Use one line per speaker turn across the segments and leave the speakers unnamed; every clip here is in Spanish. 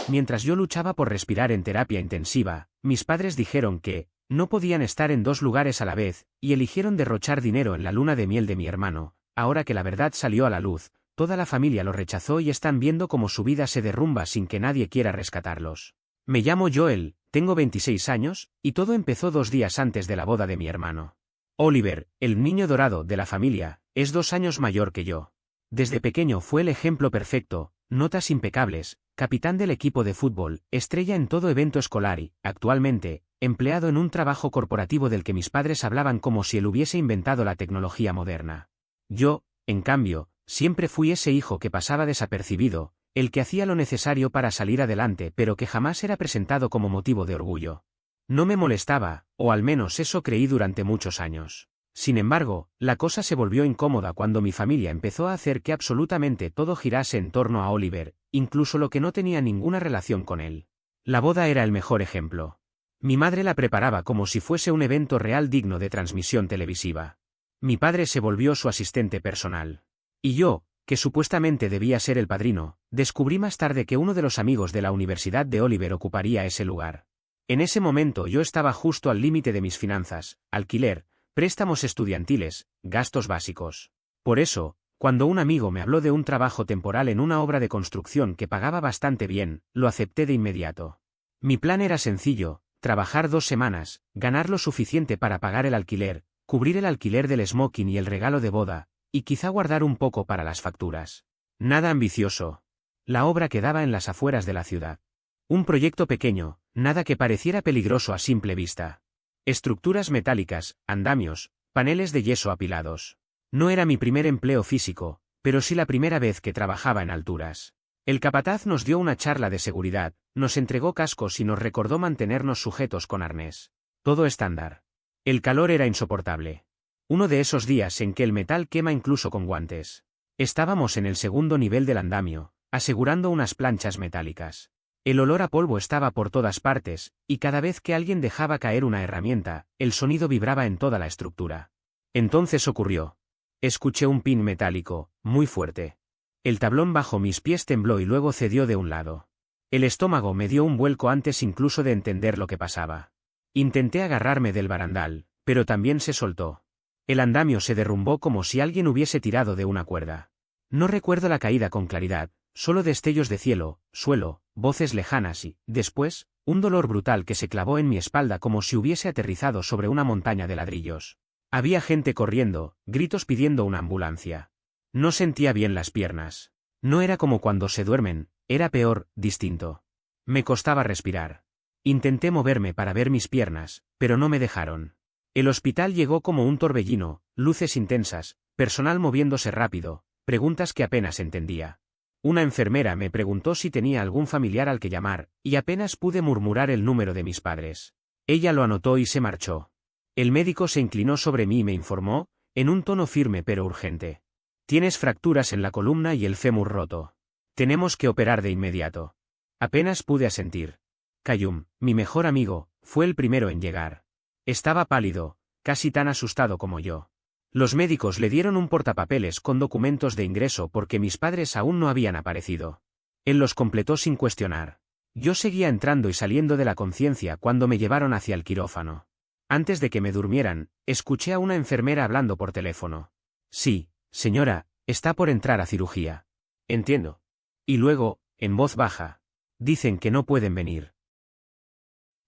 Mientras yo luchaba por respirar en terapia intensiva, mis padres dijeron que no podían estar en dos lugares a la vez, y eligieron derrochar dinero en la luna de miel de mi hermano. Ahora que la verdad salió a la luz, toda la familia lo rechazó y están viendo cómo su vida se derrumba sin que nadie quiera rescatarlos. Me llamo Joel, tengo 26 años, y todo empezó 2 días antes de la boda de mi hermano. Oliver, el niño dorado de la familia, es 2 años mayor que yo. Desde pequeño fue el ejemplo perfecto, notas impecables, capitán del equipo de fútbol, estrella en todo evento escolar y, actualmente, empleado en un trabajo corporativo del que mis padres hablaban como si él hubiese inventado la tecnología moderna. Yo, en cambio, siempre fui ese hijo que pasaba desapercibido, el que hacía lo necesario para salir adelante pero que jamás era presentado como motivo de orgullo. No me molestaba, o al menos eso creí durante muchos años. Sin embargo, la cosa se volvió incómoda cuando mi familia empezó a hacer que absolutamente todo girase en torno a Oliver, incluso lo que no tenía ninguna relación con él. La boda era el mejor ejemplo. Mi madre la preparaba como si fuese un evento real digno de transmisión televisiva. Mi padre se volvió su asistente personal. Y yo, que supuestamente debía ser el padrino, descubrí más tarde que uno de los amigos de la universidad de Oliver ocuparía ese lugar. En ese momento yo estaba justo al límite de mis finanzas, alquiler, préstamos estudiantiles, gastos básicos. Por eso, cuando un amigo me habló de un trabajo temporal en una obra de construcción que pagaba bastante bien, lo acepté de inmediato. Mi plan era sencillo: trabajar 2 semanas, ganar lo suficiente para pagar el alquiler, cubrir el alquiler del smoking y el regalo de boda, y quizá guardar un poco para las facturas. Nada ambicioso. La obra quedaba en las afueras de la ciudad. Un proyecto pequeño, nada que pareciera peligroso a simple vista. Estructuras metálicas, andamios, paneles de yeso apilados. No era mi primer empleo físico, pero sí la primera vez que trabajaba en alturas. El capataz nos dio una charla de seguridad, nos entregó cascos y nos recordó mantenernos sujetos con arnés. Todo estándar. El calor era insoportable. Uno de esos días en que el metal quema incluso con guantes. Estábamos en el segundo nivel del andamio, asegurando unas planchas metálicas. El olor a polvo estaba por todas partes, y cada vez que alguien dejaba caer una herramienta, el sonido vibraba en toda la estructura. Entonces ocurrió. Escuché un pin metálico, muy fuerte. El tablón bajo mis pies tembló y luego cedió de un lado. El estómago me dio un vuelco antes incluso de entender lo que pasaba. Intenté agarrarme del barandal, pero también se soltó. El andamio se derrumbó como si alguien hubiese tirado de una cuerda. No recuerdo la caída con claridad, solo destellos de cielo, suelo, voces lejanas y, después, un dolor brutal que se clavó en mi espalda como si hubiese aterrizado sobre una montaña de ladrillos. Había gente corriendo, gritos pidiendo una ambulancia. No sentía bien las piernas. No era como cuando se duermen, era peor, distinto. Me costaba respirar. Intenté moverme para ver mis piernas, pero no me dejaron. El hospital llegó como un torbellino, luces intensas, personal moviéndose rápido, preguntas que apenas entendía. Una enfermera me preguntó si tenía algún familiar al que llamar, y apenas pude murmurar el número de mis padres. Ella lo anotó y se marchó. El médico se inclinó sobre mí y me informó, en un tono firme pero urgente. Tienes fracturas en la columna y el fémur roto. Tenemos que operar de inmediato. Apenas pude asentir. Callum, mi mejor amigo, fue el primero en llegar. Estaba pálido, casi tan asustado como yo. Los médicos le dieron un portapapeles con documentos de ingreso porque mis padres aún no habían aparecido. Él los completó sin cuestionar. Yo seguía entrando y saliendo de la conciencia cuando me llevaron hacia el quirófano. Antes de que me durmieran, escuché a una enfermera hablando por teléfono. Sí, señora, está por entrar a cirugía. Entiendo. Y luego, en voz baja. Dicen que no pueden venir.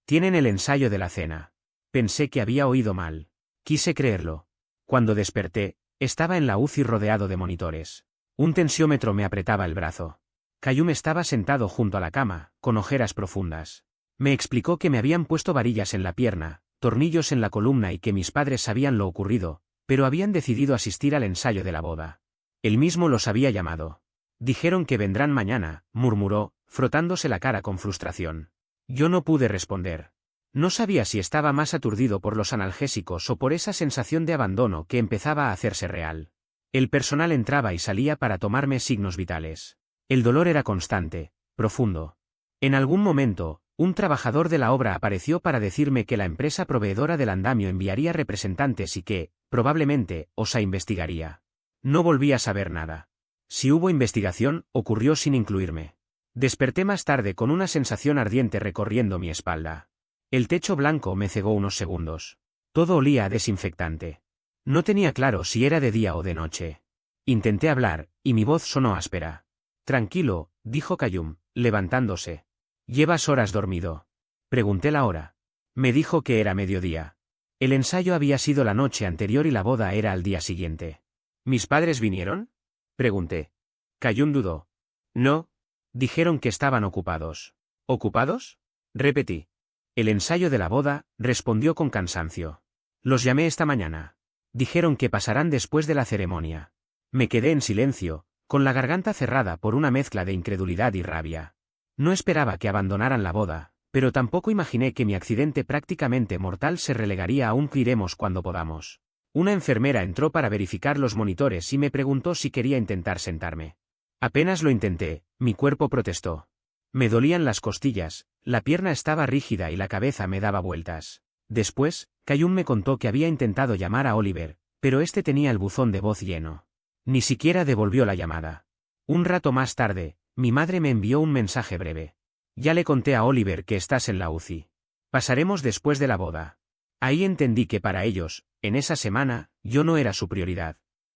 Tienen el ensayo de la cena. Pensé que había oído mal. Quise creerlo. Cuando desperté, estaba en la UCI rodeado de monitores. Un tensiómetro me apretaba el brazo. Callum estaba sentado junto a la cama, con ojeras profundas. Me explicó que me habían puesto varillas en la pierna, tornillos en la columna y que mis padres sabían lo ocurrido, pero habían decidido asistir al ensayo de la boda. Él mismo los había llamado. Dijeron que vendrán mañana, murmuró, frotándose la cara con frustración. Yo no pude responder. No sabía si estaba más aturdido por los analgésicos o por esa sensación de abandono que empezaba a hacerse real. El personal entraba y salía para tomarme signos vitales. El dolor era constante, profundo. En algún momento, un trabajador de la obra apareció para decirme que la empresa proveedora del andamio enviaría representantes y que, probablemente, OSA investigaría. No volví a saber nada. Si hubo investigación, ocurrió sin incluirme. Desperté más tarde con una sensación ardiente recorriendo mi espalda. El techo blanco me cegó unos segundos. Todo olía a desinfectante. No tenía claro si era de día o de noche. Intenté hablar, y mi voz sonó áspera. Tranquilo, dijo Qayyum, levantándose. ¿Llevas horas dormido? Pregunté la hora. Me dijo que era mediodía. El ensayo había sido la noche anterior y la boda era al día siguiente. ¿Mis padres vinieron? Pregunté. Qayyum dudó. No. Dijeron que estaban ocupados. ¿Ocupados? Repetí. El ensayo de la boda, respondió con cansancio. Los llamé esta mañana. Dijeron que pasarán después de la ceremonia. Me quedé en silencio, con la garganta cerrada por una mezcla de incredulidad y rabia. No esperaba que abandonaran la boda, pero tampoco imaginé que mi accidente prácticamente mortal se relegaría a un iremos cuando podamos. Una enfermera entró para verificar los monitores y me preguntó si quería intentar sentarme. Apenas lo intenté, mi cuerpo protestó. Me dolían las costillas, la pierna estaba rígida y la cabeza me daba vueltas. Después, Qayyum me contó que había intentado llamar a Oliver, pero este tenía el buzón de voz lleno. Ni siquiera devolvió la llamada. Un rato más tarde, mi madre me envió un mensaje breve. Ya le conté a Oliver que estás en la UCI. Pasaremos después de la boda. Ahí entendí que para ellos, en esa semana, yo no era su prioridad.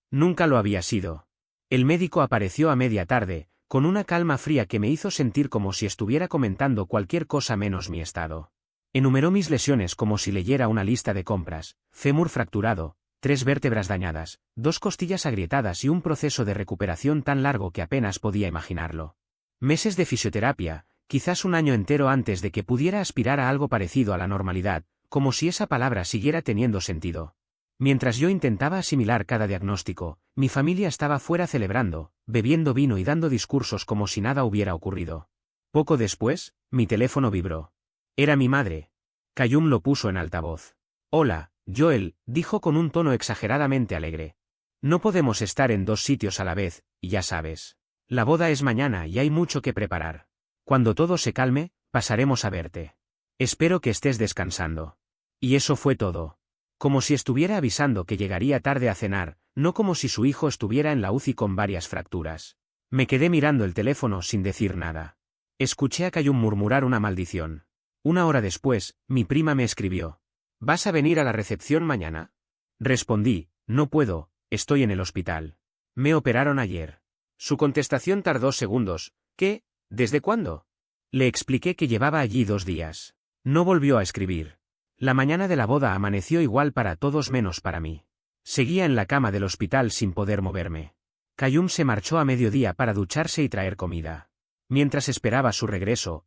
Nunca lo había sido. El médico apareció a media tarde, con una calma fría que me hizo sentir como si estuviera comentando cualquier cosa menos mi estado. Enumeró mis lesiones como si leyera una lista de compras: fémur fracturado, 3 vértebras dañadas, 2 costillas agrietadas y un proceso de recuperación tan largo que apenas podía imaginarlo. Meses de fisioterapia, quizás un año entero antes de que pudiera aspirar a algo parecido a la normalidad, como si esa palabra siguiera teniendo sentido. Mientras yo intentaba asimilar cada diagnóstico, mi familia estaba fuera celebrando, bebiendo vino y dando discursos como si nada hubiera ocurrido. Poco después, mi teléfono vibró. Era mi madre. Qayyum lo puso en altavoz. Hola, Joel, dijo con un tono exageradamente alegre. No podemos estar en 2 sitios a la vez, ya sabes. La boda es mañana y hay mucho que preparar. Cuando todo se calme, pasaremos a verte. Espero que estés descansando. Y eso fue todo. Como si estuviera avisando que llegaría tarde a cenar, no como si su hijo estuviera en la UCI con varias fracturas. Me quedé mirando el teléfono sin decir nada. Escuché a Qayyum murmurar una maldición. Una hora después, mi prima me escribió. ¿Vas a venir a la recepción mañana? Respondí, no puedo, estoy en el hospital. Me operaron ayer. Su contestación tardó segundos. ¿Qué? ¿Desde cuándo? Le expliqué que llevaba allí 2 días. No volvió a escribir. La mañana de la boda amaneció igual para todos menos para mí. Seguía en la cama del hospital sin poder moverme. Qayyum se marchó a mediodía para ducharse y traer comida. Mientras esperaba su regreso,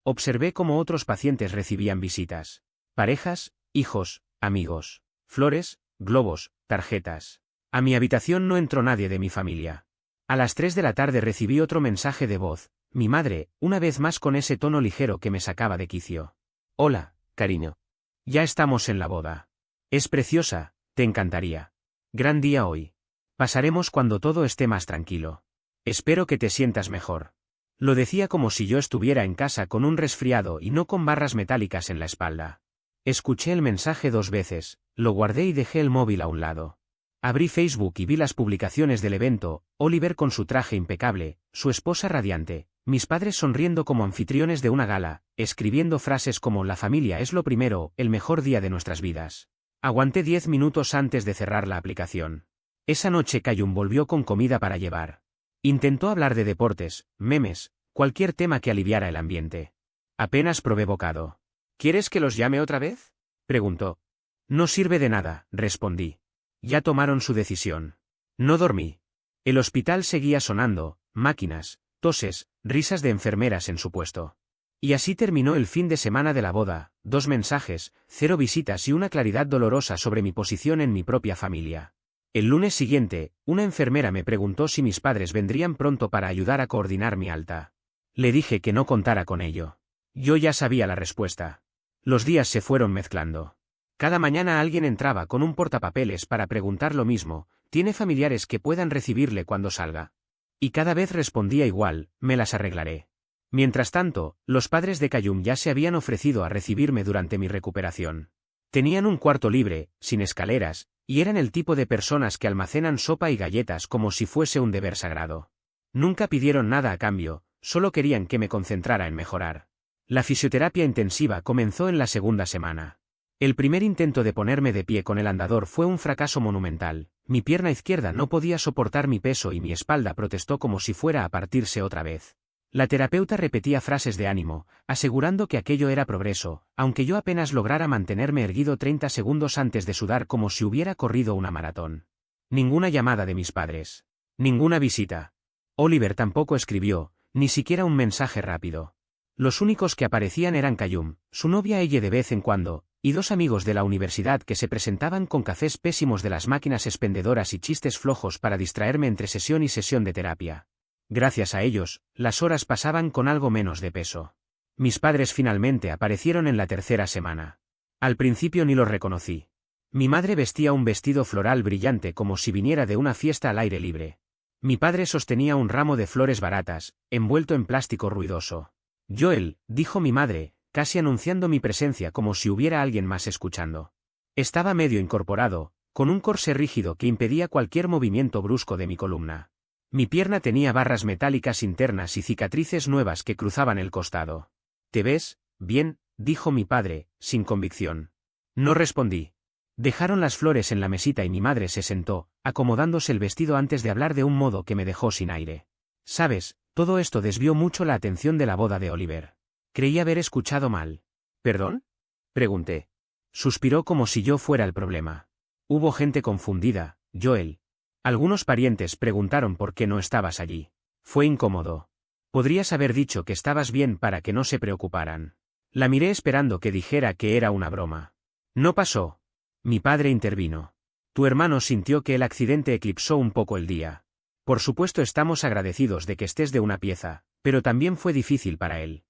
observé cómo otros pacientes recibían visitas. Parejas, hijos, amigos, flores, globos, tarjetas. A mi habitación no entró nadie de mi familia. A las 3 de la tarde recibí otro mensaje de voz, mi madre, una vez más con ese tono ligero que me sacaba de quicio. Hola, cariño. Ya estamos en la boda. Es preciosa, te encantaría. Gran día hoy. Pasaremos cuando todo esté más tranquilo. Espero que te sientas mejor. Lo decía como si yo estuviera en casa con un resfriado y no con barras metálicas en la espalda. Escuché el mensaje 2 veces, lo guardé y dejé el móvil a un lado. Abrí Facebook y vi las publicaciones del evento, Oliver con su traje impecable, su esposa radiante, mis padres sonriendo como anfitriones de una gala, escribiendo frases como la familia es lo primero, el mejor día de nuestras vidas. Aguanté 10 minutos antes de cerrar la aplicación. Esa noche Qayyum volvió con comida para llevar. Intentó hablar de deportes, memes, cualquier tema que aliviara el ambiente. Apenas probé bocado. ¿Quieres que los llame otra vez? Preguntó. No sirve de nada, respondí. Ya tomaron su decisión. No dormí. El hospital seguía sonando, máquinas, toses, risas de enfermeras en su puesto. Y así terminó el fin de semana de la boda, 2 mensajes, 0 visitas y una claridad dolorosa sobre mi posición en mi propia familia. El lunes siguiente, una enfermera me preguntó si mis padres vendrían pronto para ayudar a coordinar mi alta. Le dije que no contara con ello. Yo ya sabía la respuesta. Los días se fueron mezclando. Cada mañana alguien entraba con un portapapeles para preguntar lo mismo, ¿tiene familiares que puedan recibirle cuando salga? Y cada vez respondía igual, me las arreglaré. Mientras tanto, los padres de Qayyum ya se habían ofrecido a recibirme durante mi recuperación. Tenían un cuarto libre, sin escaleras, y eran el tipo de personas que almacenan sopa y galletas como si fuese un deber sagrado. Nunca pidieron nada a cambio, solo querían que me concentrara en mejorar. La fisioterapia intensiva comenzó en la segunda semana. El primer intento de ponerme de pie con el andador fue un fracaso monumental. Mi pierna izquierda no podía soportar mi peso y mi espalda protestó como si fuera a partirse otra vez. La terapeuta repetía frases de ánimo, asegurando que aquello era progreso, aunque yo apenas lograra mantenerme erguido 30 segundos antes de sudar como si hubiera corrido una maratón. Ninguna llamada de mis padres. Ninguna visita. Oliver tampoco escribió, ni siquiera un mensaje rápido. Los únicos que aparecían eran Callum, su novia Elle de vez en cuando, y dos amigos de la universidad que se presentaban con cafés pésimos de las máquinas expendedoras y chistes flojos para distraerme entre sesión y sesión de terapia. Gracias a ellos, las horas pasaban con algo menos de peso. Mis padres finalmente aparecieron en la tercera semana. Al principio ni los reconocí. Mi madre vestía un vestido floral brillante como si viniera de una fiesta al aire libre. Mi padre sostenía un ramo de flores baratas, envuelto en plástico ruidoso. Joel, dijo mi madre, casi anunciando mi presencia como si hubiera alguien más escuchando. Estaba medio incorporado, con un corsé rígido que impedía cualquier movimiento brusco de mi columna. Mi pierna tenía barras metálicas internas y cicatrices nuevas que cruzaban el costado. ¿Te ves bien?, dijo mi padre, sin convicción. No respondí. Dejaron las flores en la mesita y mi madre se sentó, acomodándose el vestido antes de hablar de un modo que me dejó sin aire. ¿Sabes? Todo esto desvió mucho la atención de la boda de Oliver. Creí haber escuchado mal. ¿Perdón?, pregunté. Suspiró como si yo fuera el problema. Hubo gente confundida, Joel. Algunos parientes preguntaron por qué no estabas allí. Fue incómodo. Podrías haber dicho que estabas bien para que no se preocuparan. La miré esperando que dijera que era una broma. No pasó. Mi padre intervino. Tu hermano sintió que el accidente eclipsó un poco el día. Por supuesto estamos agradecidos de que estés de una pieza, pero también fue difícil para él.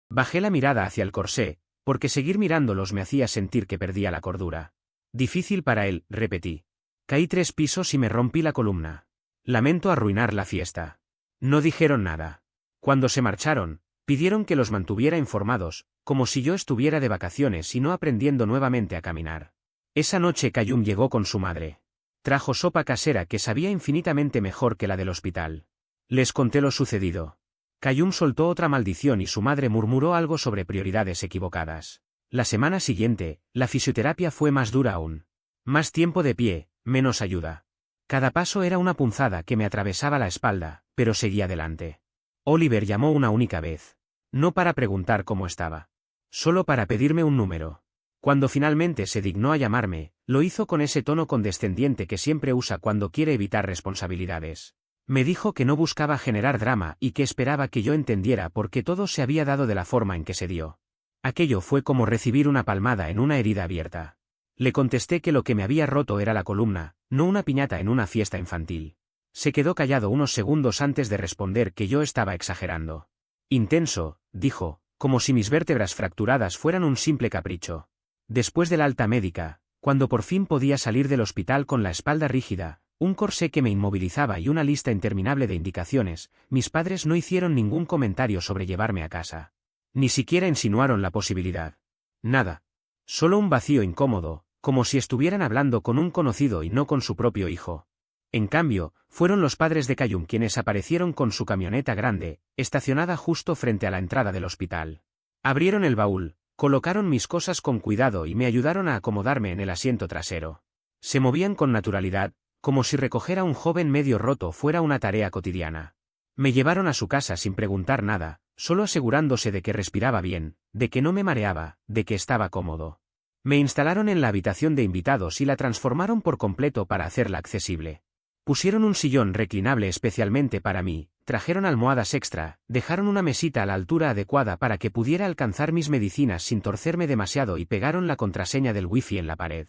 Bajé la mirada hacia el corsé, porque seguir mirándolos me hacía sentir que perdía la cordura. Difícil para él, repetí. Caí 3 pisos y me rompí la columna. Lamento arruinar la fiesta. No dijeron nada. Cuando se marcharon, pidieron que los mantuviera informados, como si yo estuviera de vacaciones y no aprendiendo nuevamente a caminar. Esa noche Callum llegó con su madre. Trajo sopa casera que sabía infinitamente mejor que la del hospital. Les conté lo sucedido. Callum soltó otra maldición y su madre murmuró algo sobre prioridades equivocadas. La semana siguiente, la fisioterapia fue más dura aún. Más tiempo de pie, menos ayuda. Cada paso era una punzada que me atravesaba la espalda, pero seguía adelante. Oliver llamó una única vez. No para preguntar cómo estaba. Solo para pedirme un número. Cuando finalmente se dignó a llamarme, lo hizo con ese tono condescendiente que siempre usa cuando quiere evitar responsabilidades. Me dijo que no buscaba generar drama y que esperaba que yo entendiera por qué todo se había dado de la forma en que se dio. Aquello fue como recibir una palmada en una herida abierta. Le contesté que lo que me había roto era la columna, no una piñata en una fiesta infantil. Se quedó callado unos segundos antes de responder que yo estaba exagerando. Intenso, dijo, como si mis vértebras fracturadas fueran un simple capricho. Después del alta médica, cuando por fin podía salir del hospital con la espalda rígida, un corsé que me inmovilizaba y una lista interminable de indicaciones, mis padres no hicieron ningún comentario sobre llevarme a casa. Ni siquiera insinuaron la posibilidad. Nada. Solo un vacío incómodo, como si estuvieran hablando con un conocido y no con su propio hijo. En cambio, fueron los padres de Callum quienes aparecieron con su camioneta grande, estacionada justo frente a la entrada del hospital. Abrieron el baúl, colocaron mis cosas con cuidado y me ayudaron a acomodarme en el asiento trasero. Se movían con naturalidad, como si recoger a un joven medio roto fuera una tarea cotidiana. Me llevaron a su casa sin preguntar nada, solo asegurándose de que respiraba bien, de que no me mareaba, de que estaba cómodo. Me instalaron en la habitación de invitados y la transformaron por completo para hacerla accesible. Pusieron un sillón reclinable especialmente para mí, trajeron almohadas extra, dejaron una mesita a la altura adecuada para que pudiera alcanzar mis medicinas sin torcerme demasiado y pegaron la contraseña del wifi en la pared.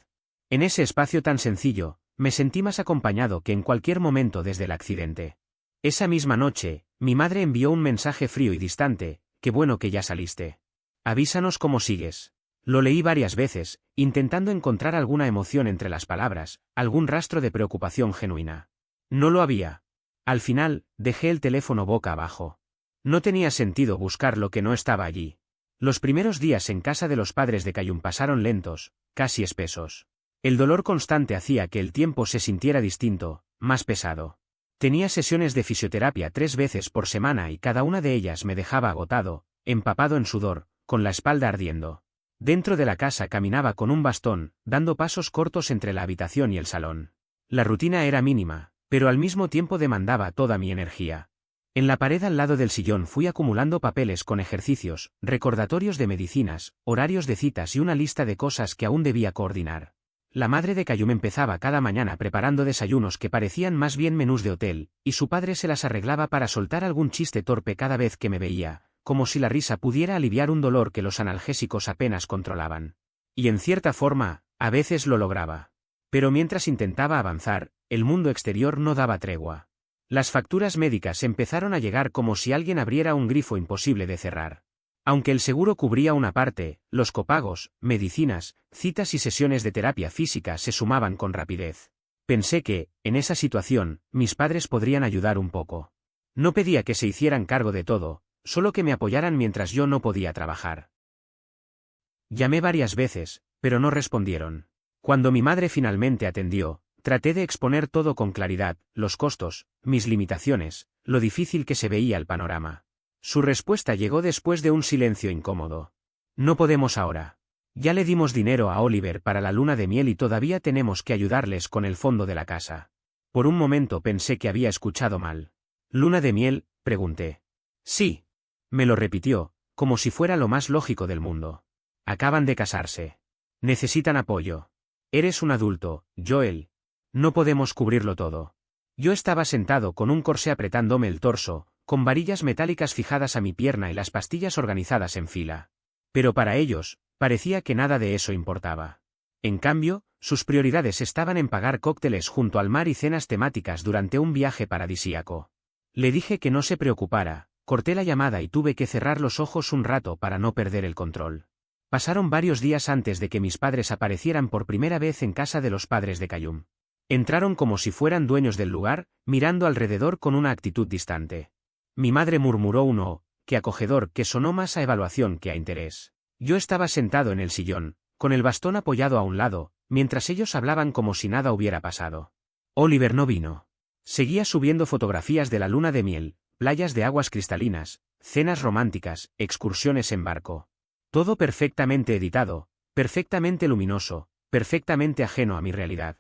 En ese espacio tan sencillo, me sentí más acompañado que en cualquier momento desde el accidente. Esa misma noche, mi madre envió un mensaje frío y distante: qué bueno que ya saliste. Avísanos cómo sigues. Lo leí varias veces, intentando encontrar alguna emoción entre las palabras, algún rastro de preocupación genuina. No lo había. Al final, dejé el teléfono boca abajo. No tenía sentido buscar lo que no estaba allí. Los primeros días en casa de los padres de Callum pasaron lentos, casi espesos. El dolor constante hacía que el tiempo se sintiera distinto, más pesado. Tenía sesiones de fisioterapia 3 veces por semana y cada una de ellas me dejaba agotado, empapado en sudor, con la espalda ardiendo. Dentro de la casa caminaba con un bastón, dando pasos cortos entre la habitación y el salón. La rutina era mínima, pero al mismo tiempo demandaba toda mi energía. En la pared al lado del sillón fui acumulando papeles con ejercicios, recordatorios de medicinas, horarios de citas y una lista de cosas que aún debía coordinar. La madre de Cayum empezaba cada mañana preparando desayunos que parecían más bien menús de hotel, y su padre se las arreglaba para soltar algún chiste torpe cada vez que me veía, como si la risa pudiera aliviar un dolor que los analgésicos apenas controlaban. Y en cierta forma, a veces lo lograba. Pero mientras intentaba avanzar, el mundo exterior no daba tregua. Las facturas médicas empezaron a llegar como si alguien abriera un grifo imposible de cerrar. Aunque el seguro cubría una parte, los copagos, medicinas, citas y sesiones de terapia física se sumaban con rapidez. Pensé que, en esa situación, mis padres podrían ayudar un poco. No pedía que se hicieran cargo de todo, solo que me apoyaran mientras yo no podía trabajar. Llamé varias veces, pero no respondieron. Cuando mi madre finalmente atendió, traté de exponer todo con claridad, los costos, mis limitaciones, lo difícil que se veía el panorama. Su respuesta llegó después de un silencio incómodo. No podemos ahora. Ya le dimos dinero a Oliver para la luna de miel y todavía tenemos que ayudarles con el fondo de la casa. Por un momento pensé que había escuchado mal. ¿Luna de miel?, pregunté. Sí. Me lo repitió, como si fuera lo más lógico del mundo. Acaban de casarse. Necesitan apoyo. Eres un adulto, Joel. No podemos cubrirlo todo. Yo estaba sentado con un corsé apretándome el torso, con varillas metálicas fijadas a mi pierna y las pastillas organizadas en fila. Pero para ellos, parecía que nada de eso importaba. En cambio, sus prioridades estaban en pagar cócteles junto al mar y cenas temáticas durante un viaje paradisíaco. Le dije que no se preocupara, corté la llamada y tuve que cerrar los ojos un rato para no perder el control. Pasaron varios días antes de que mis padres aparecieran por primera vez en casa de los padres de Cayum. Entraron como si fueran dueños del lugar, mirando alrededor con una actitud distante. Mi madre murmuró un "oh", que acogedor, que sonó más a evaluación que a interés. Yo estaba sentado en el sillón, con el bastón apoyado a un lado, mientras ellos hablaban como si nada hubiera pasado. Oliver no vino. Seguía subiendo fotografías de la luna de miel, playas de aguas cristalinas, cenas románticas, excursiones en barco. Todo perfectamente editado, perfectamente luminoso, perfectamente ajeno a mi realidad.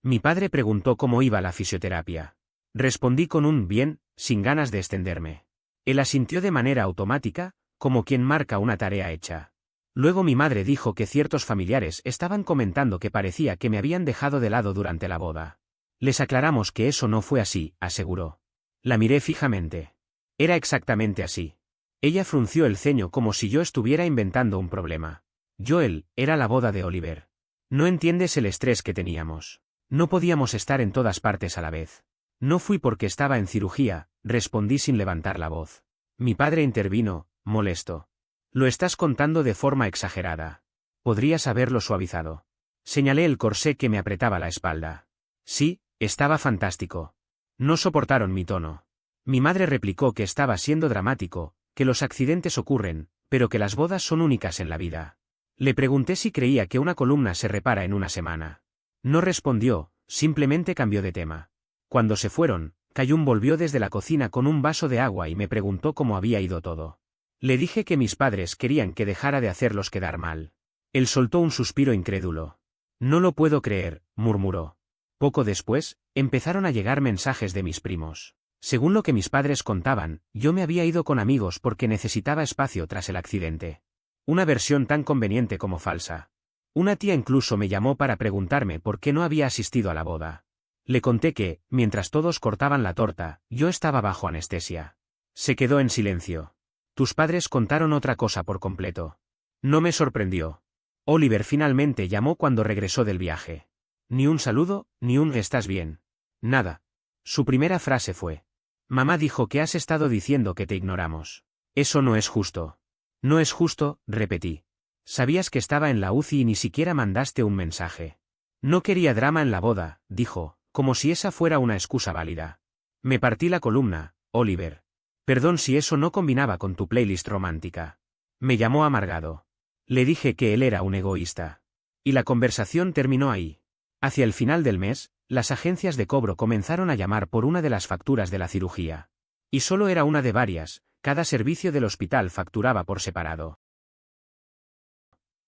Mi padre preguntó cómo iba la fisioterapia. Respondí con un bien, sin ganas de extenderme. Él asintió de manera automática, como quien marca una tarea hecha. Luego mi madre dijo que ciertos familiares estaban comentando que parecía que me habían dejado de lado durante la boda. Les aclaramos que eso no fue así, aseguró. La miré fijamente. Era exactamente así. Ella frunció el ceño como si yo estuviera inventando un problema. Joel, era la boda de Oliver. No entiendes el estrés que teníamos. No podíamos estar en todas partes a la vez. No fui porque estaba en cirugía, respondí sin levantar la voz. Mi padre intervino, molesto. Lo estás contando de forma exagerada. Podrías haberlo suavizado. Señalé el corsé que me apretaba la espalda. Sí, estaba fantástico. No soportaron mi tono. Mi madre replicó que estaba siendo dramático, que los accidentes ocurren, pero que las bodas son únicas en la vida. Le pregunté si creía que una columna se repara en una semana. No respondió, simplemente cambió de tema. Cuando se fueron, Cayum volvió desde la cocina con un vaso de agua y me preguntó cómo había ido todo. Le dije que mis padres querían que dejara de hacerlos quedar mal. Él soltó un suspiro incrédulo. No lo puedo creer, murmuró. Poco después, empezaron a llegar mensajes de mis primos. Según lo que mis padres contaban, yo me había ido con amigos porque necesitaba espacio tras el accidente. Una versión tan conveniente como falsa. Una tía incluso me llamó para preguntarme por qué no había asistido a la boda. Le conté que, mientras todos cortaban la torta, yo estaba bajo anestesia. Se quedó en silencio. Tus padres contaron otra cosa por completo. No me sorprendió. Oliver finalmente llamó cuando regresó del viaje. Ni un saludo, ni un "¿estás bien?". Nada. Su primera frase fue: mamá dijo que has estado diciendo que te ignoramos. Eso no es justo. No es justo, repetí. Sabías que estaba en la UCI y ni siquiera mandaste un mensaje. No quería drama en la boda, dijo, como si esa fuera una excusa válida. Me partí la columna, Oliver. Perdón si eso no combinaba con tu playlist romántica. Me llamó amargado. Le dije que él era un egoísta. Y la conversación terminó ahí. Hacia el final del mes, las agencias de cobro comenzaron a llamar por una de las facturas de la cirugía. Y solo era una de varias, cada servicio del hospital facturaba por separado.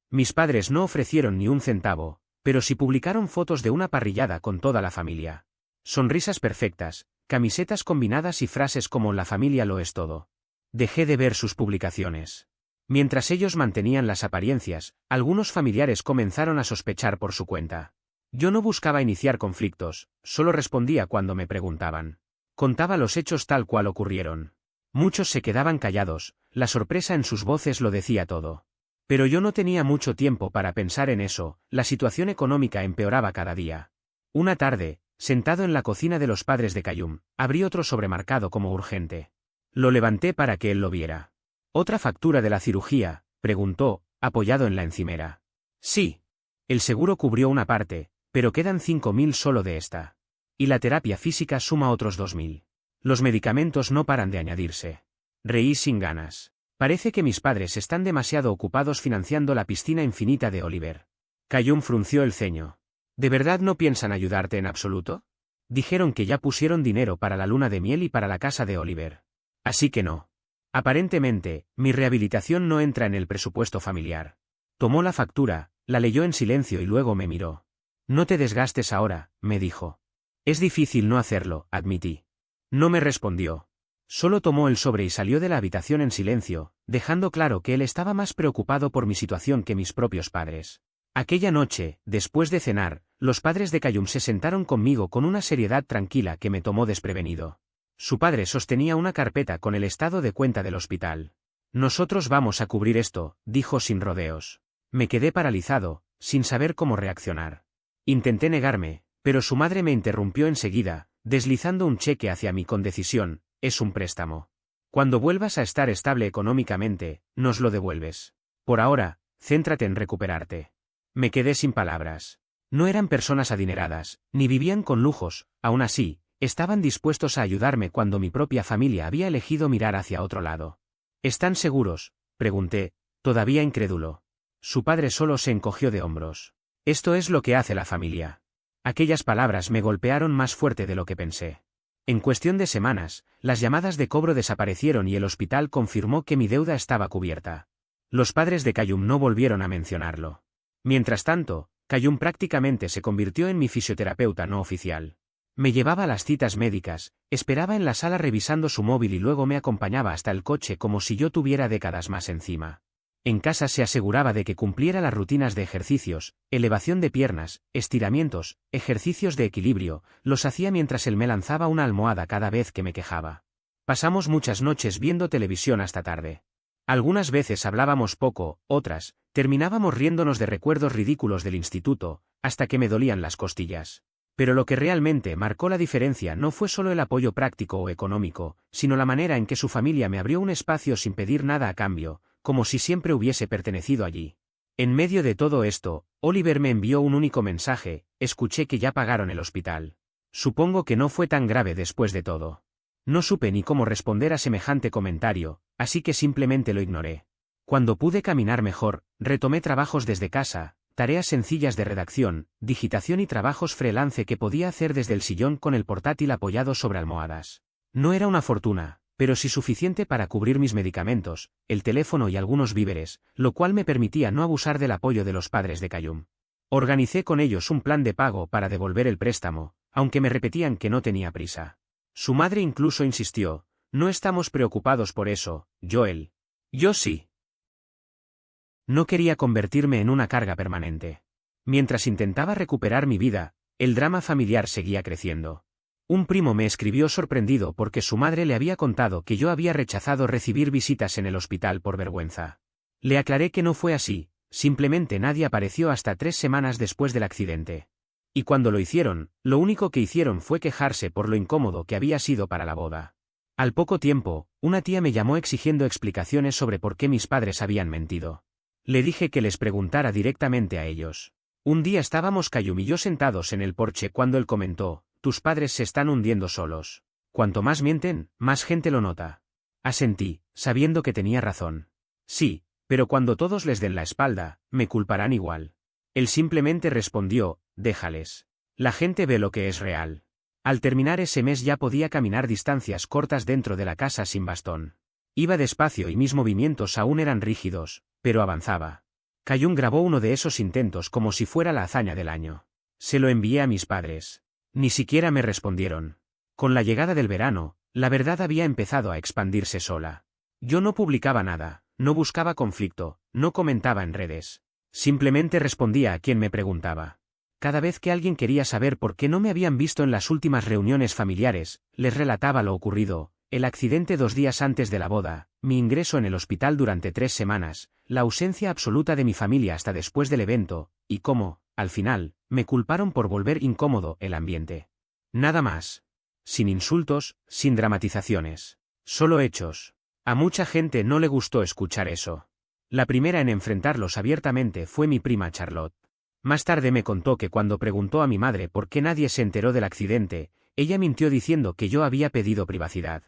Mis padres no ofrecieron ni un centavo, pero sí publicaron fotos de una parrillada con toda la familia. Sonrisas perfectas, camisetas combinadas y frases como "la familia lo es todo". Dejé de ver sus publicaciones. Mientras ellos mantenían las apariencias, algunos familiares comenzaron a sospechar por su cuenta. Yo no buscaba iniciar conflictos, solo respondía cuando me preguntaban. Contaba los hechos tal cual ocurrieron. Muchos se quedaban callados, la sorpresa en sus voces lo decía todo. Pero yo no tenía mucho tiempo para pensar en eso, la situación económica empeoraba cada día. Una tarde, sentado en la cocina de los padres de Cayum, abrí otro sobremarcado como urgente. Lo levanté para que él lo viera. ¿Otra factura de la cirugía?, preguntó, apoyado en la encimera. Sí. El seguro cubrió una parte, pero quedan 5.000 solo de esta. Y la terapia física suma otros 2.000. Los medicamentos no paran de añadirse. Reí sin ganas. Parece que mis padres están demasiado ocupados financiando la piscina infinita de Oliver. Cayum frunció el ceño. ¿De verdad no piensan ayudarte en absoluto? Dijeron que ya pusieron dinero para la luna de miel y para la casa de Oliver. Así que no. Aparentemente, mi rehabilitación no entra en el presupuesto familiar. Tomó la factura, la leyó en silencio y luego me miró. No te desgastes ahora, me dijo. Es difícil no hacerlo, admití. No me respondió. Solo tomó el sobre y salió de la habitación en silencio, dejando claro que él estaba más preocupado por mi situación que mis propios padres. Aquella noche, después de cenar, los padres de Cayum se sentaron conmigo con una seriedad tranquila que me tomó desprevenido. Su padre sostenía una carpeta con el estado de cuenta del hospital. Nosotros vamos a cubrir esto, dijo sin rodeos. Me quedé paralizado, sin saber cómo reaccionar. Intenté negarme, pero su madre me interrumpió enseguida, deslizando un cheque hacia mí con decisión. Es un préstamo. Cuando vuelvas a estar estable económicamente, nos lo devuelves. Por ahora, céntrate en recuperarte. Me quedé sin palabras. No eran personas adineradas, ni vivían con lujos, aún así, estaban dispuestos a ayudarme cuando mi propia familia había elegido mirar hacia otro lado. ¿Están seguros?, pregunté, todavía incrédulo. Su padre solo se encogió de hombros. Esto es lo que hace la familia. Aquellas palabras me golpearon más fuerte de lo que pensé. En cuestión de semanas, las llamadas de cobro desaparecieron y el hospital confirmó que mi deuda estaba cubierta. Los padres de Cayum no volvieron a mencionarlo. Mientras tanto, Cayum prácticamente se convirtió en mi fisioterapeuta no oficial. Me llevaba a las citas médicas, esperaba en la sala revisando su móvil y luego me acompañaba hasta el coche como si yo tuviera décadas más encima. En casa se aseguraba de que cumpliera las rutinas de ejercicios, elevación de piernas, estiramientos, ejercicios de equilibrio, los hacía mientras él me lanzaba una almohada cada vez que me quejaba. Pasamos muchas noches viendo televisión hasta tarde. Algunas veces hablábamos poco, otras, terminábamos riéndonos de recuerdos ridículos del instituto, hasta que me dolían las costillas. Pero lo que realmente marcó la diferencia no fue solo el apoyo práctico o económico, sino la manera en que su familia me abrió un espacio sin pedir nada a cambio, como si siempre hubiese pertenecido allí. En medio de todo esto, Oliver me envió un único mensaje: escuché que ya pagaron el hospital. Supongo que no fue tan grave después de todo. No supe ni cómo responder a semejante comentario, así que simplemente lo ignoré. Cuando pude caminar mejor, retomé trabajos desde casa, tareas sencillas de redacción, digitación y trabajos freelance que podía hacer desde el sillón con el portátil apoyado sobre almohadas. No era una fortuna, pero sí suficiente para cubrir mis medicamentos, el teléfono y algunos víveres, lo cual me permitía no abusar del apoyo de los padres de Cayum. Organicé con ellos un plan de pago para devolver el préstamo, aunque me repetían que no tenía prisa. Su madre incluso insistió: no estamos preocupados por eso, Joel. Yo sí. No quería convertirme en una carga permanente. Mientras intentaba recuperar mi vida, el drama familiar seguía creciendo. Un primo me escribió sorprendido porque su madre le había contado que yo había rechazado recibir visitas en el hospital por vergüenza. Le aclaré que no fue así, simplemente nadie apareció hasta 3 semanas después del accidente. Y cuando lo hicieron, lo único que hicieron fue quejarse por lo incómodo que había sido para la boda. Al poco tiempo, una tía me llamó exigiendo explicaciones sobre por qué mis padres habían mentido. Le dije que les preguntara directamente a ellos. Un día estábamos Cayum y yo sentados en el porche cuando él comentó: tus padres se están hundiendo solos. Cuanto más mienten, más gente lo nota. Asentí, sabiendo que tenía razón. Sí, pero cuando todos les den la espalda, me culparán igual. Él simplemente respondió: déjales. La gente ve lo que es real. Al terminar ese mes ya podía caminar distancias cortas dentro de la casa sin bastón. Iba despacio y mis movimientos aún eran rígidos, pero avanzaba. Cayum grabó uno de esos intentos como si fuera la hazaña del año. Se lo envié a mis padres. Ni siquiera me respondieron. Con la llegada del verano, la verdad había empezado a expandirse sola. Yo no publicaba nada, no buscaba conflicto, no comentaba en redes. Simplemente respondía a quien me preguntaba. Cada vez que alguien quería saber por qué no me habían visto en las últimas reuniones familiares, les relataba lo ocurrido, el accidente 2 días antes de la boda, mi ingreso en el hospital durante 3 semanas, la ausencia absoluta de mi familia hasta después del evento, y cómo, al final, me culparon por volver incómodo el ambiente. Nada más. Sin insultos, sin dramatizaciones. Solo hechos. A mucha gente no le gustó escuchar eso. La primera en enfrentarlos abiertamente fue mi prima Charlotte. Más tarde me contó que cuando preguntó a mi madre por qué nadie se enteró del accidente, ella mintió diciendo que yo había pedido privacidad.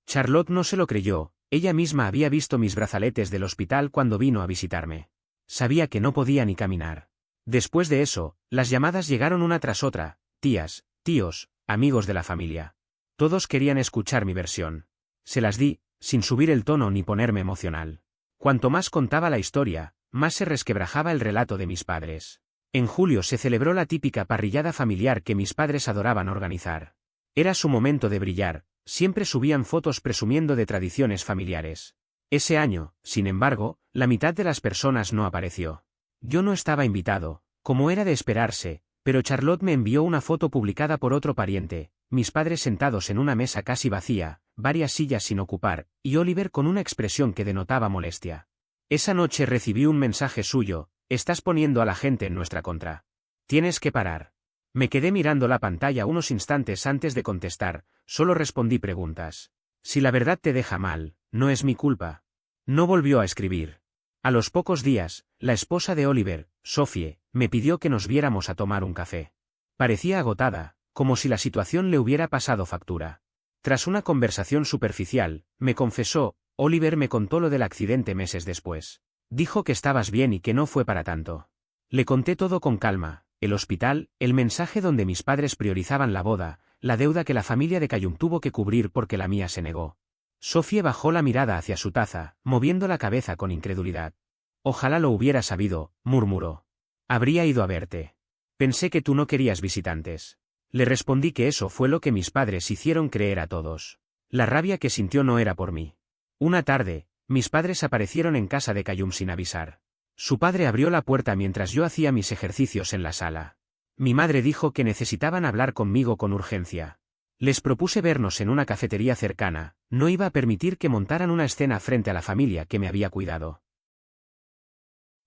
Charlotte no se lo creyó, ella misma había visto mis brazaletes del hospital cuando vino a visitarme. Sabía que no podía ni caminar. Después de eso, las llamadas llegaron una tras otra, tías, tíos, amigos de la familia. Todos querían escuchar mi versión. Se las di, sin subir el tono ni ponerme emocional. Cuanto más contaba la historia, más se resquebrajaba el relato de mis padres. En julio se celebró la típica parrillada familiar que mis padres adoraban organizar. Era su momento de brillar, siempre subían fotos presumiendo de tradiciones familiares. Ese año, sin embargo, la mitad de las personas no apareció. Yo no estaba invitado, como era de esperarse, pero Charlotte me envió una foto publicada por otro pariente, mis padres sentados en una mesa casi vacía, varias sillas sin ocupar, y Oliver con una expresión que denotaba molestia. Esa noche recibí un mensaje suyo: estás poniendo a la gente en nuestra contra. Tienes que parar. Me quedé mirando la pantalla unos instantes antes de contestar, solo respondí preguntas. Si la verdad te deja mal, no es mi culpa. No volvió a escribir. A los pocos días, la esposa de Oliver, Sophie, me pidió que nos viéramos a tomar un café. Parecía agotada, como si la situación le hubiera pasado factura. Tras una conversación superficial, me confesó: Oliver me contó lo del accidente meses después. Dijo que estabas bien y que no fue para tanto. Le conté todo con calma, el hospital, el mensaje donde mis padres priorizaban la boda, la deuda que la familia de Cayum tuvo que cubrir porque la mía se negó. Sophie bajó la mirada hacia su taza, moviendo la cabeza con incredulidad. Ojalá lo hubiera sabido, murmuró. Habría ido a verte. Pensé que tú no querías visitantes. Le respondí que eso fue lo que mis padres hicieron creer a todos. La rabia que sintió no era por mí. Una tarde, mis padres aparecieron en casa de Cayum sin avisar. Su padre abrió la puerta mientras yo hacía mis ejercicios en la sala. Mi madre dijo que necesitaban hablar conmigo con urgencia. Les propuse vernos en una cafetería cercana, no iba a permitir que montaran una escena frente a la familia que me había cuidado.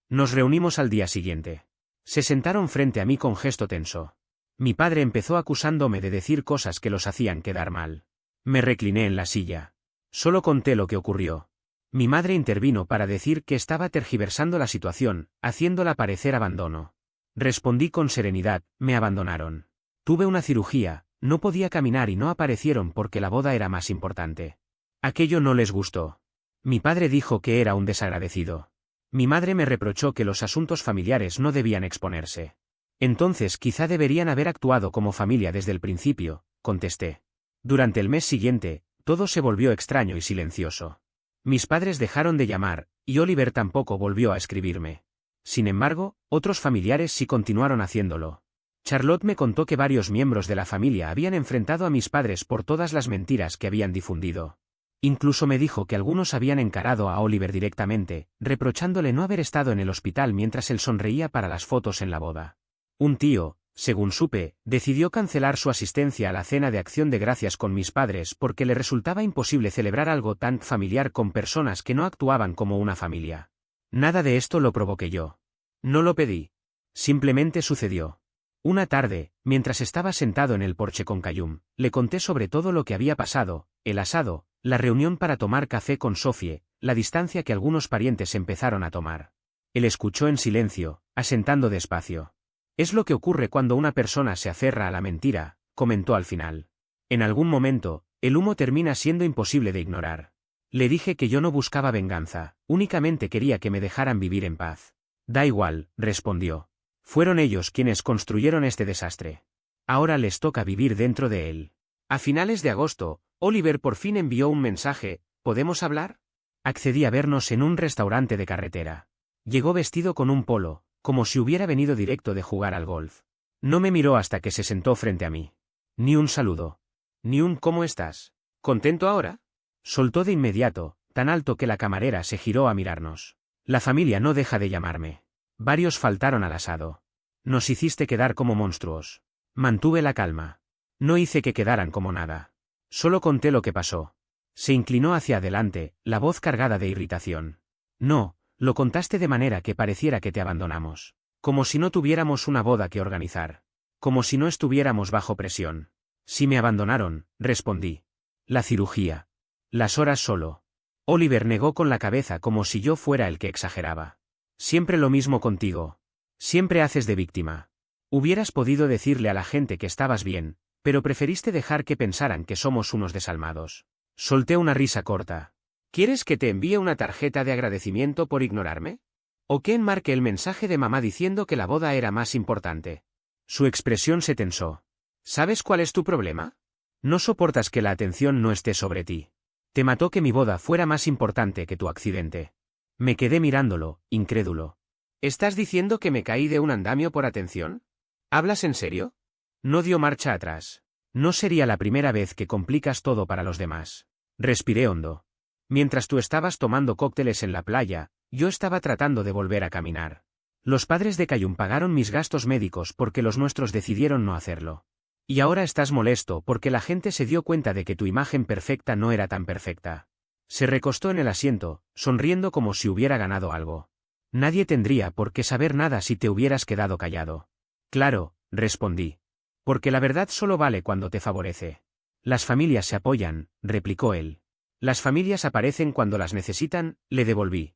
Nos reunimos al día siguiente. Se sentaron frente a mí con gesto tenso. Mi padre empezó acusándome de decir cosas que los hacían quedar mal. Me recliné en la silla. Solo conté lo que ocurrió. Mi madre intervino para decir que estaba tergiversando la situación, haciéndola parecer abandono. Respondí con serenidad: me abandonaron. Tuve una cirugía, no podía caminar y no aparecieron porque la boda era más importante. Aquello no les gustó. Mi padre dijo que era un desagradecido. Mi madre me reprochó que los asuntos familiares no debían exponerse. Entonces quizá deberían haber actuado como familia desde el principio, contesté. Durante el mes siguiente, todo se volvió extraño y silencioso. Mis padres dejaron de llamar, y Oliver tampoco volvió a escribirme. Sin embargo, otros familiares sí continuaron haciéndolo. Charlotte me contó que varios miembros de la familia habían enfrentado a mis padres por todas las mentiras que habían difundido. Incluso me dijo que algunos habían encarado a Oliver directamente, reprochándole no haber estado en el hospital mientras él sonreía para las fotos en la boda. Un tío, según supe, decidió cancelar su asistencia a la cena de acción de gracias con mis padres porque le resultaba imposible celebrar algo tan familiar con personas que no actuaban como una familia. Nada de esto lo provoqué yo. No lo pedí. Simplemente sucedió. Una tarde, mientras estaba sentado en el porche con Cayum, le conté sobre todo lo que había pasado, el asado, la reunión para tomar café con Sophie, la distancia que algunos parientes empezaron a tomar. Él escuchó en silencio, asentando despacio. Es lo que ocurre cuando una persona se aferra a la mentira, comentó al final. En algún momento, el humo termina siendo imposible de ignorar. Le dije que yo no buscaba venganza, únicamente quería que me dejaran vivir en paz. Da igual, respondió. Fueron ellos quienes construyeron este desastre. Ahora les toca vivir dentro de él. A finales de agosto, Oliver por fin envió un mensaje: ¿podemos hablar? Accedí a vernos en un restaurante de carretera. Llegó vestido con un polo, como si hubiera venido directo de jugar al golf. No me miró hasta que se sentó frente a mí. Ni un saludo. Ni un ¿cómo estás? ¿Contento ahora? Soltó de inmediato, tan alto que la camarera se giró a mirarnos. La familia no deja de llamarme. Varios faltaron al asado. Nos hiciste quedar como monstruos. Mantuve la calma. No hice que quedaran como nada. Solo conté lo que pasó. Se inclinó hacia adelante, la voz cargada de irritación. No, lo contaste de manera que pareciera que te abandonamos. Como si no tuviéramos una boda que organizar. Como si no estuviéramos bajo presión. Si me abandonaron, respondí. La cirugía. Las horas solo. Oliver negó con la cabeza como si yo fuera el que exageraba. Siempre lo mismo contigo. Siempre haces de víctima. Hubieras podido decirle a la gente que estabas bien, pero preferiste dejar que pensaran que somos unos desalmados. Solté una risa corta. ¿Quieres que te envíe una tarjeta de agradecimiento por ignorarme? ¿O que enmarque el mensaje de mamá diciendo que la boda era más importante? Su expresión se tensó. ¿Sabes cuál es tu problema? No soportas que la atención no esté sobre ti. Te mató que mi boda fuera más importante que tu accidente. Me quedé mirándolo, incrédulo. ¿Estás diciendo que me caí de un andamio por atención? ¿Hablas en serio? No dio marcha atrás. No sería la primera vez que complicas todo para los demás. Respiré hondo. Mientras tú estabas tomando cócteles en la playa, yo estaba tratando de volver a caminar. Los padres de Cayum pagaron mis gastos médicos porque los nuestros decidieron no hacerlo. Y ahora estás molesto porque la gente se dio cuenta de que tu imagen perfecta no era tan perfecta. Se recostó en el asiento, sonriendo como si hubiera ganado algo. Nadie tendría por qué saber nada si te hubieras quedado callado. Claro, respondí. Porque la verdad solo vale cuando te favorece. Las familias se apoyan, replicó él. Las familias aparecen cuando las necesitan, le devolví.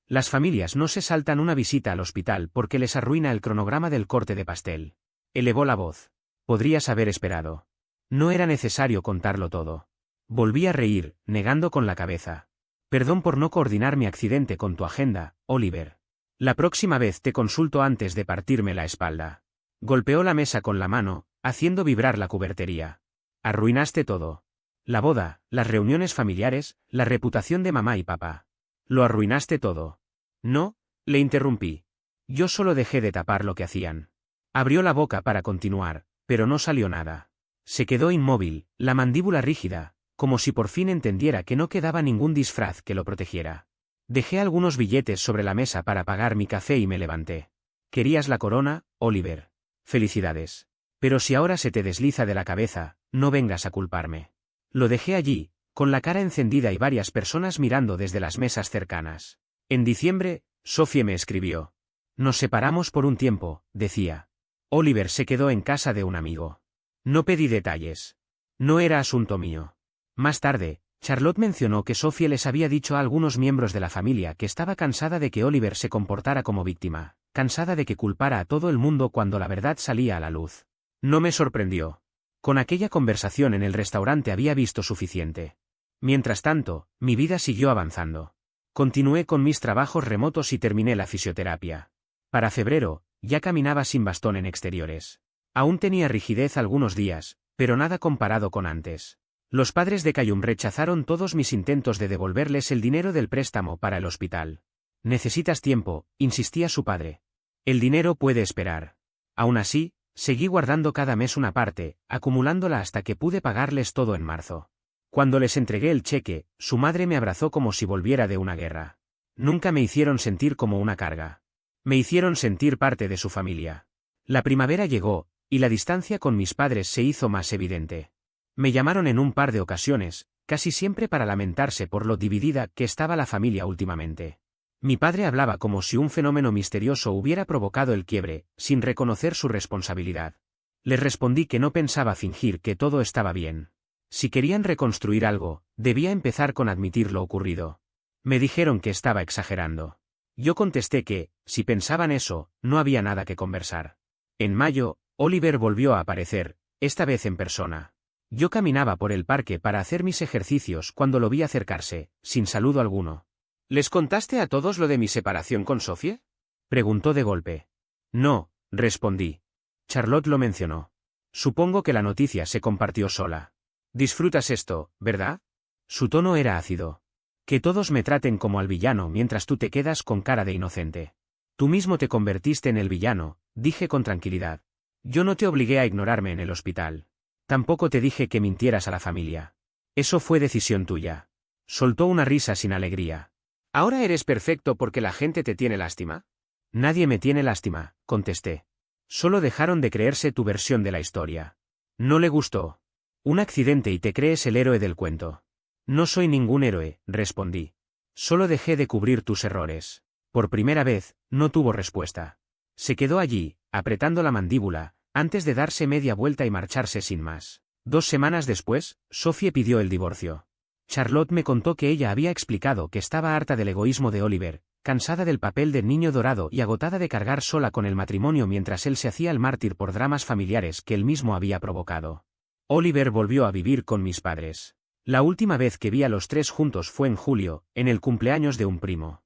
Las familias no se saltan una visita al hospital porque les arruina el cronograma del corte de pastel. Elevó la voz. Podrías haber esperado. No era necesario contarlo todo. Volví a reír, negando con la cabeza. Perdón por no coordinar mi accidente con tu agenda, Oliver. La próxima vez te consulto antes de partirme la espalda. Golpeó la mesa con la mano, haciendo vibrar la cubertería. Arruinaste todo. La boda, las reuniones familiares, la reputación de mamá y papá. Lo arruinaste todo. No, le interrumpí. Yo solo dejé de tapar lo que hacían. Abrió la boca para continuar, pero no salió nada. Se quedó inmóvil, la mandíbula rígida, como si por fin entendiera que no quedaba ningún disfraz que lo protegiera. Dejé algunos billetes sobre la mesa para pagar mi café y me levanté. ¿Querías la corona, Oliver? Felicidades. Pero si ahora se te desliza de la cabeza, no vengas a culparme. Lo dejé allí, con la cara encendida y varias personas mirando desde las mesas cercanas. En diciembre, Sophie me escribió. Nos separamos por un tiempo, decía. Oliver se quedó en casa de un amigo. No pedí detalles. No era asunto mío. Más tarde, Charlotte mencionó que Sophie les había dicho a algunos miembros de la familia que estaba cansada de que Oliver se comportara como víctima, cansada de que culpara a todo el mundo cuando la verdad salía a la luz. No me sorprendió. Con aquella conversación en el restaurante había visto suficiente. Mientras tanto, mi vida siguió avanzando. Continué con mis trabajos remotos y terminé la fisioterapia. Para febrero, ya caminaba sin bastón en exteriores. Aún tenía rigidez algunos días, pero nada comparado con antes. Los padres de Cayum rechazaron todos mis intentos de devolverles el dinero del préstamo para el hospital. Necesitas tiempo, insistía su padre. El dinero puede esperar. Aún así, seguí guardando cada mes una parte, acumulándola hasta que pude pagarles todo en marzo. Cuando les entregué el cheque, su madre me abrazó como si volviera de una guerra. Nunca me hicieron sentir como una carga. Me hicieron sentir parte de su familia. La primavera llegó, y la distancia con mis padres se hizo más evidente. Me llamaron en un par de ocasiones, casi siempre para lamentarse por lo dividida que estaba la familia últimamente. Mi padre hablaba como si un fenómeno misterioso hubiera provocado el quiebre, sin reconocer su responsabilidad. Les respondí que no pensaba fingir que todo estaba bien. Si querían reconstruir algo, debía empezar con admitir lo ocurrido. Me dijeron que estaba exagerando. Yo contesté que, si pensaban eso, no había nada que conversar. En mayo, Oliver volvió a aparecer, esta vez en persona. Yo caminaba por el parque para hacer mis ejercicios cuando lo vi acercarse, sin saludo alguno. ¿Les contaste a todos lo de mi separación con Sophie? Preguntó de golpe. No, respondí. Charlotte lo mencionó. Supongo que la noticia se compartió sola. Disfrutas esto, ¿verdad? Su tono era ácido. Que todos me traten como al villano mientras tú te quedas con cara de inocente. Tú mismo te convertiste en el villano, dije con tranquilidad. Yo no te obligué a ignorarme en el hospital. Tampoco te dije que mintieras a la familia. Eso fue decisión tuya. Soltó una risa sin alegría. ¿Ahora eres perfecto porque la gente te tiene lástima? Nadie me tiene lástima, contesté. Solo dejaron de creerse tu versión de la historia. No le gustó. Un accidente y te crees el héroe del cuento. No soy ningún héroe, respondí. Solo dejé de cubrir tus errores. Por primera vez, no tuvo respuesta. Se quedó allí, apretando la mandíbula, antes de darse media vuelta y marcharse sin más. 2 semanas después, Sophie pidió el divorcio. Charlotte me contó que ella había explicado que estaba harta del egoísmo de Oliver, cansada del papel de niño dorado y agotada de cargar sola con el matrimonio mientras él se hacía el mártir por dramas familiares que él mismo había provocado. Oliver volvió a vivir con mis padres. La última vez que vi a los 3 juntos fue en julio, en el cumpleaños de un primo.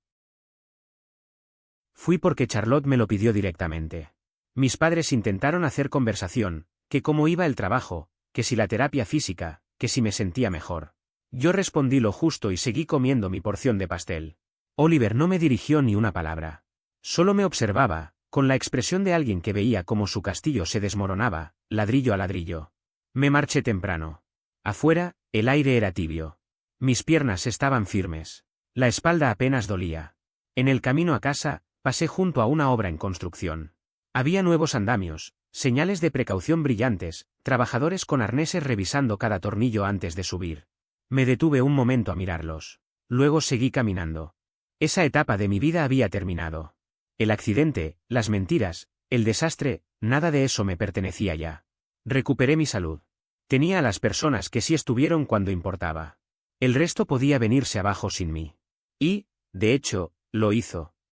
Fui porque Charlotte me lo pidió directamente. Mis padres intentaron hacer conversación, que cómo iba el trabajo, que si la terapia física, que si me sentía mejor. Yo respondí lo justo y seguí comiendo mi porción de pastel. Oliver no me dirigió ni una palabra. Solo me observaba, con la expresión de alguien que veía cómo su castillo se desmoronaba, ladrillo a ladrillo. Me marché temprano. Afuera, el aire era tibio. Mis piernas estaban firmes. La espalda apenas dolía. En el camino a casa, pasé junto a una obra en construcción. Había nuevos andamios, señales de precaución brillantes, trabajadores con arneses revisando cada tornillo antes de subir. Me detuve un momento a mirarlos. Luego seguí caminando. Esa etapa de mi vida había terminado. El accidente, las mentiras, el desastre, nada de eso me pertenecía ya. Recuperé mi salud. Tenía a las personas que sí estuvieron cuando importaba. El resto podía venirse abajo sin mí. Y, de hecho, lo hizo.